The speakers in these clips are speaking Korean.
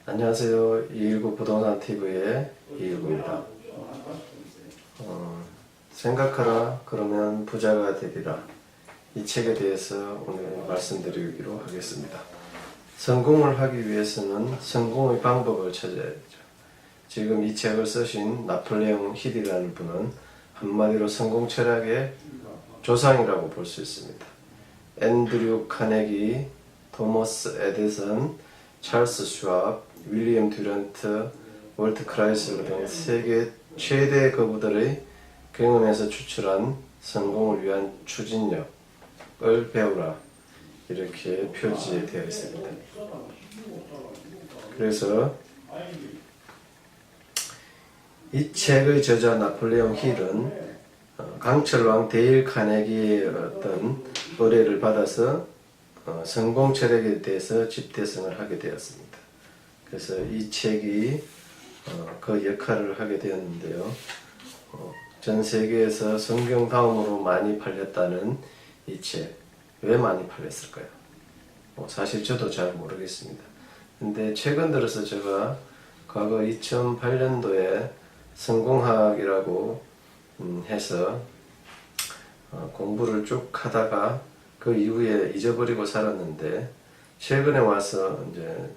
안녕하세요. 219 부동산 TV의 219입니다. 생각하라 그러면 부자가 되리라. 이 책에 대해서 오늘 말씀드리기로 하겠습니다. 성공을 하기 위해서는 성공의 방법을 찾아야죠. 지금 이 책을 쓰신 나폴레옹 힐이라는 분은 한마디로 성공 철학의 조상이라고 볼 수 있습니다. 앤드류 카네기, 토머스 에디슨, 찰스 슈왑, 윌리엄 듀란트, 월트 크라이슬러 등 세계 최대 거부들의 경험에서 추출한 성공을 위한 추진력을 배우라, 이렇게 표지되어 있습니다. 그래서 이 책의 저자 나폴레옹 힐은 강철왕 데일 카네기의 어떤 의뢰를 받아서 성공 철학에 대해서 집대성을 하게 되었습니다. 그래서 이 책이 그 역할을 하게 되었는데요. 전 세계에서 성경 다음으로 많이 팔렸다는 이 책, 왜 많이 팔렸을까요? 사실 저도 잘 모르겠습니다. 근데 최근 들어서 제가 과거 2008년도에 성공학이라고 해서 공부를 쭉 하다가 그 이후에 잊어버리고 살았는데, 최근에 와서 이제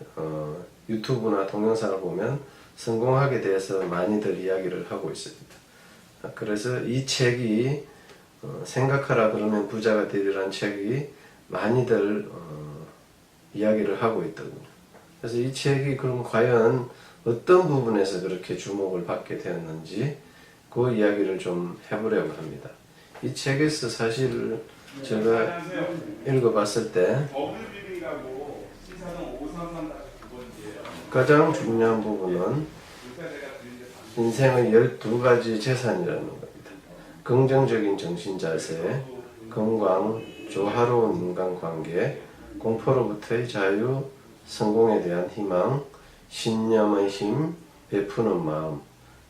유튜브나 동영상을 보면 성공학에 대해서 많이들 이야기를 하고 있습니다. 그래서 이 책이 생각하라 그러면 부자가 되리라는 책이 많이들 이야기를 하고 있더군요. 그래서 이 책이 그럼 과연 어떤 부분에서 그렇게 주목을 받게 되었는지 그 이야기를 좀 해보려고 합니다. 이 책에서 사실 제가 읽어봤을 때 가장 중요한 부분은 인생의 12가지 재산이라는 겁니다. 긍정적인 정신자세, 건강, 조화로운 인간관계, 공포로부터의 자유, 성공에 대한 희망, 신념의 힘, 베푸는 마음,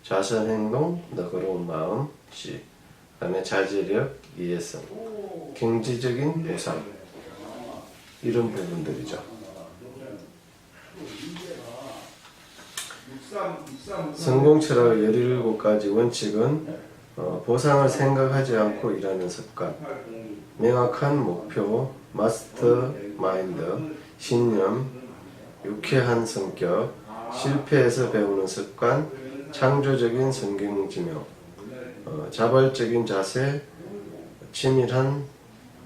자선행동, 너그러운 마음, 그 다음에 자제력, 이해성, 경제적인 보상, 이런 부분들이죠. 성공 철학의 17가지 원칙은 보상을 생각하지 않고 일하는 습관, 명확한 목표, 마스터 마인드, 신념, 유쾌한 성격, 실패에서 배우는 습관, 창조적인 성경지명, 자발적인 자세, 치밀한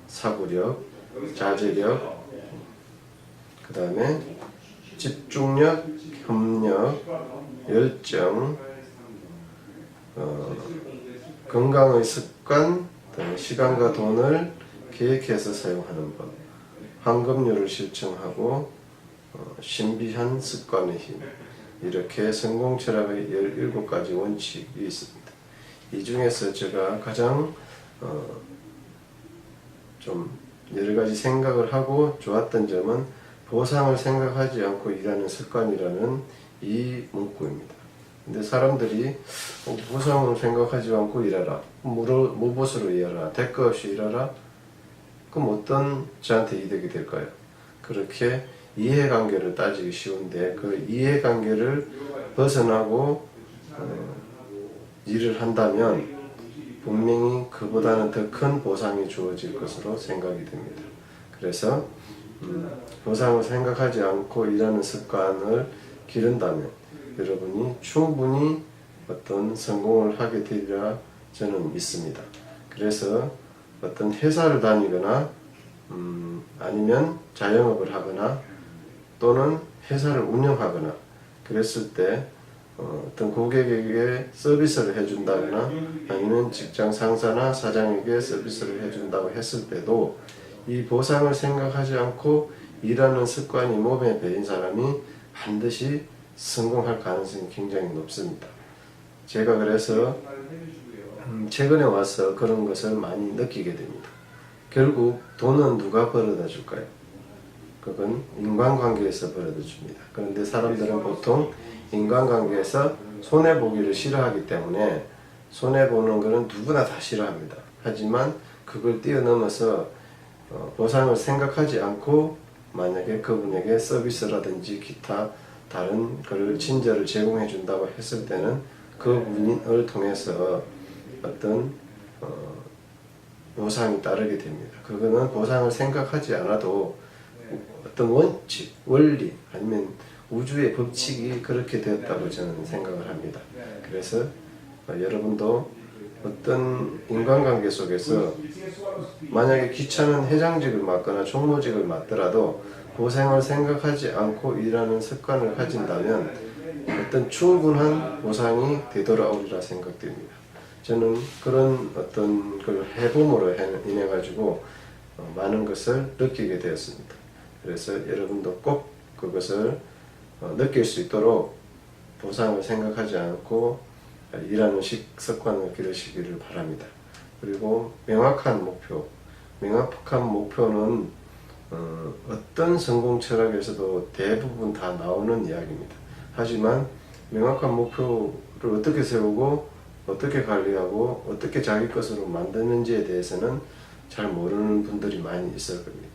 사고력, 자제력, 그 다음에 집중력, 협력, 열정, 건강의 습관, 시간과 돈을 계획해서 사용하는 법, 황금률을 실천하고 신비한 습관의 힘, 이렇게 성공 철학의 17가지 원칙이 있습니다. 이 중에서 제가 가장 좀 여러가지 생각을 하고 좋았던 점은 보상을 생각하지 않고 일하는 습관이라는 이 문구입니다. 근데 사람들이 보상을 생각하지 않고 일하라, 무보수로 일하라, 대가 없이 일하라, 그럼 어떤 저한테 이득이 될까요? 그렇게 이해관계를 따지기 쉬운데 그 이해관계를 벗어나고 일을 한다면 분명히 그보다는 더 큰 보상이 주어질 것으로 생각이 됩니다. 그래서 보상을 생각하지 않고 일하는 습관을 기른다면 여러분이 충분히 어떤 성공을 하게 되리라 저는 믿습니다. 그래서 어떤 회사를 다니거나 아니면 자영업을 하거나 또는 회사를 운영하거나 그랬을 때 어떤 고객에게 서비스를 해준다거나 아니면 직장 상사나 사장에게 서비스를 해준다고 했을 때도 이 보상을 생각하지 않고 일하는 습관이 몸에 배인 사람이 반드시 성공할 가능성이 굉장히 높습니다. 제가 그래서 최근에 와서 그런 것을 많이 느끼게 됩니다. 결국 돈은 누가 벌어다 줄까요? 그건 인간관계에서 벌어다 줍니다. 그런데 사람들은 보통 인간관계에서 손해보기를 싫어하기 때문에 손해보는 것은 누구나 다 싫어합니다. 하지만 그걸 뛰어넘어서 보상을 생각하지 않고 만약에 그분에게 서비스라든지 기타 다른 그 친절을 제공해 준다고 했을 때는 그 군인을 통해서 어떤 보상이 따르게 됩니다. 그거는 보상을 생각하지 않아도 어떤 원칙, 원리 아니면 우주의 법칙이 그렇게 되었다고 저는 생각을 합니다. 그래서 여러분도 어떤 인간관계 속에서 만약에 귀찮은 회장직을 맡거나 총무직을 맡더라도 보상을 생각하지 않고 일하는 습관을 가진다면 어떤 충분한 보상이 되돌아오리라 생각됩니다. 저는 그런 어떤 걸 해봄으로 인해 가지고 많은 것을 느끼게 되었습니다. 그래서 여러분도 꼭 그것을 느낄 수 있도록 보상을 생각하지 않고 일하는 습관을 기르시기를 바랍니다. 그리고 명확한 목표는 어떤 성공 철학에서도 대부분 다 나오는 이야기입니다. 하지만 명확한 목표를 어떻게 세우고 어떻게 관리하고 어떻게 자기 것으로 만드는지에 대해서는 잘 모르는 분들이 많이 있을 겁니다.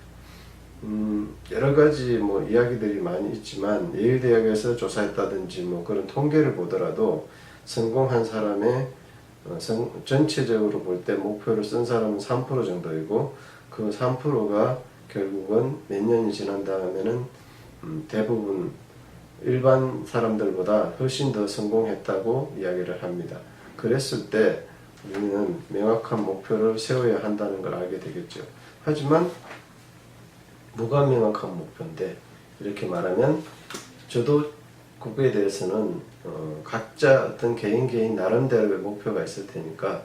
여러 가지 이야기들이 많이 있지만 예일대학에서 조사했다든지 그런 통계를 보더라도 성공한 사람의 전체적으로 볼 때 목표를 쓴 사람은 3% 정도이고 그 3%가 결국은 몇 년이 지난 다음에는 대부분 일반 사람들보다 훨씬 더 성공했다고 이야기를 합니다. 그랬을 때 우리는 명확한 목표를 세워야 한다는 걸 알게 되겠죠. 하지만 뭐가 명확한 목표인데 이렇게 말하면 저도 그거에 대해서는 각자 어떤 개인 나름대로의 목표가 있을 테니까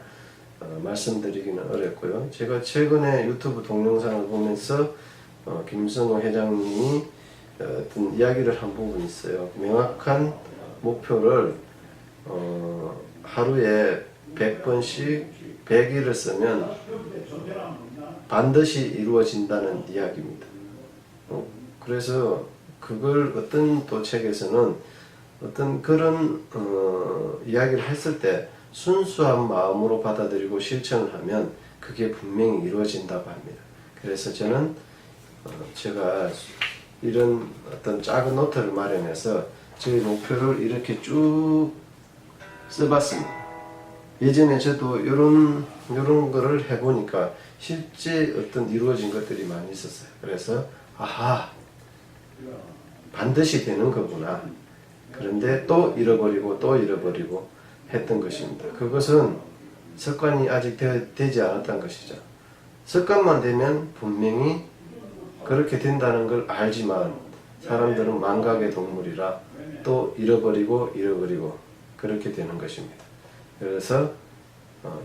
말씀드리기는 어렵고요. 제가 최근에 유튜브 동영상을 보면서 김성호 회장님이 어떤 이야기를 한 부분이 있어요. 명확한 목표를 하루에 100번씩 100일을 쓰면 반드시 이루어진다는 이야기입니다. 그래서 그걸 어떤 또 책에서는 어떤 그런 이야기를 했을 때 순수한 마음으로 받아들이고 실천을 하면 그게 분명히 이루어진다고 합니다. 그래서 저는 제가 이런 어떤 작은 노트를 마련해서 저희 목표를 이렇게 쭉 써봤습니다. 예전에 저도 이런 거를 해보니까 실제 어떤 이루어진 것들이 많이 있었어요. 그래서 아하, 반드시 되는 거구나. 그런데 또 잃어버리고 했던 것입니다. 그것은 습관이 아직 되지 않았던 것이죠. 습관만 되면 분명히 그렇게 된다는 걸 알지만 사람들은 망각의 동물이라 또 잃어버리고 그렇게 되는 것입니다. 그래서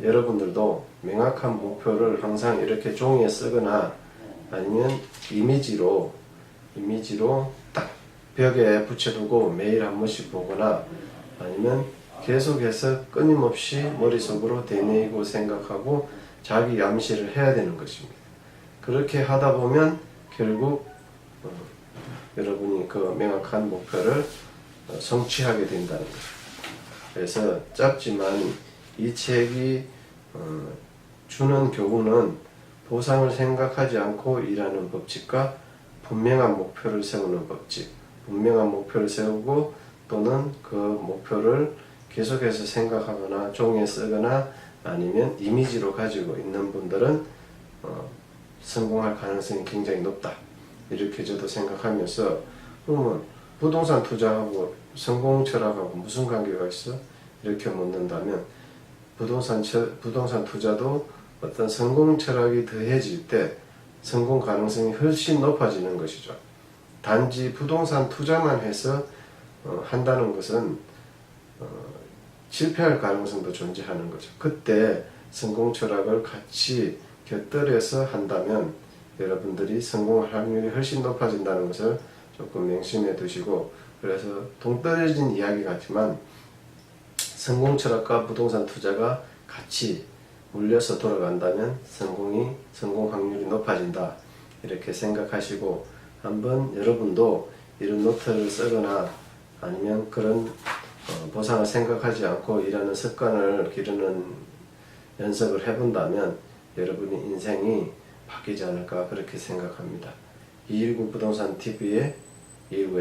여러분들도 명확한 목표를 항상 이렇게 종이에 쓰거나 아니면 이미지로 딱 벽에 붙여두고 매일 한 번씩 보거나 아니면 계속해서 끊임없이 머릿속으로 되뇌이고 생각하고 자기 암시를 해야 되는 것입니다. 그렇게 하다 보면 결국 여러분이 그 명확한 목표를 성취하게 된다는 것입니다. 그래서 짧지만 이 책이 주는 교훈은 보상을 생각하지 않고 일하는 법칙과 분명한 목표를 세우는 법칙, 분명한 목표를 세우고 또는 그 목표를 계속해서 생각하거나 종이에 쓰거나 아니면 이미지로 가지고 있는 분들은 성공할 가능성이 굉장히 높다. 이렇게 저도 생각하면서 그러면 부동산 투자하고 성공 철학하고 무슨 관계가 있어? 이렇게 묻는다면 부동산 투자도 어떤 성공 철학이 더해질 때 성공 가능성이 훨씬 높아지는 것이죠. 단지 부동산 투자만 해서 한다는 것은 실패할 가능성도 존재하는 거죠. 그때 성공 철학을 같이 곁들여서 한다면 여러분들이 성공할 확률이 훨씬 높아진다는 것을 조금 명심해 두시고, 그래서 동떨어진 이야기 같지만 성공 철학과 부동산 투자가 같이 물려서 돌아간다면 성공 확률이 높아진다. 이렇게 생각하시고 한번 여러분도 이런 노트를 쓰거나 아니면 그런 보상을 생각하지 않고 일하는 습관을 기르는 연습을 해본다면 여러분의 인생이 바뀌지 않을까 그렇게 생각합니다. 219 부동산 TV의 219